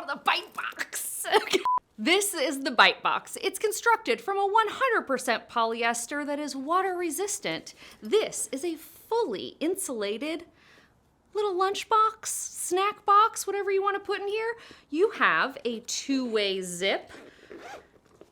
about the bite box. This is the bite box. It's constructed from a 100% polyester that is water resistant. This is a fully insulated little lunch box, snack box, whatever you want to put in here. You have a two-way zip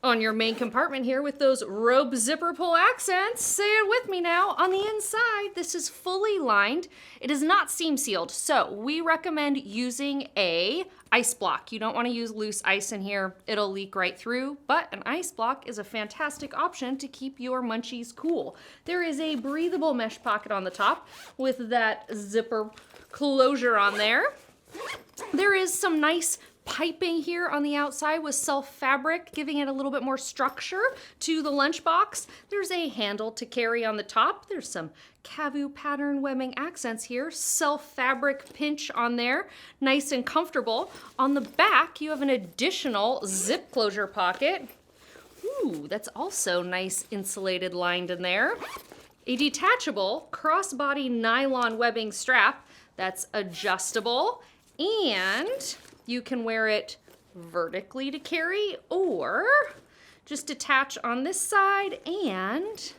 on your main compartment here with those rope zipper pull accents. Say it with me now. On the inside, this is fully lined. It is not seam sealed, so we recommend using a ice block. You don't want to use loose ice in here. It'll leak right through, but an ice block is a fantastic option to keep your munchies cool. There is a breathable mesh pocket on the top with that zipper closure on there. There is some nice piping here on the outside with self fabric, giving it a little bit more structure to the lunchbox. There's a handle to carry on the top. There's some Cavu pattern webbing accents here. Self fabric pinch on there, nice and comfortable. On the back, you have an additional zip closure pocket. Ooh, that's also nice insulated lined in there. A detachable crossbody nylon webbing strap that's adjustable, and you can wear it vertically to carry or just attach on this side and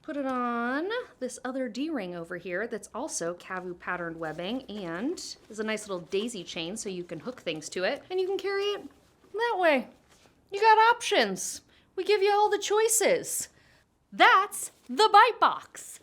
put it on this other D-ring over here that's also Cavu patterned webbing, and there's a nice little daisy chain so you can hook things to it and you can carry it that way. You got options. We give you all the choices. That's the bite box.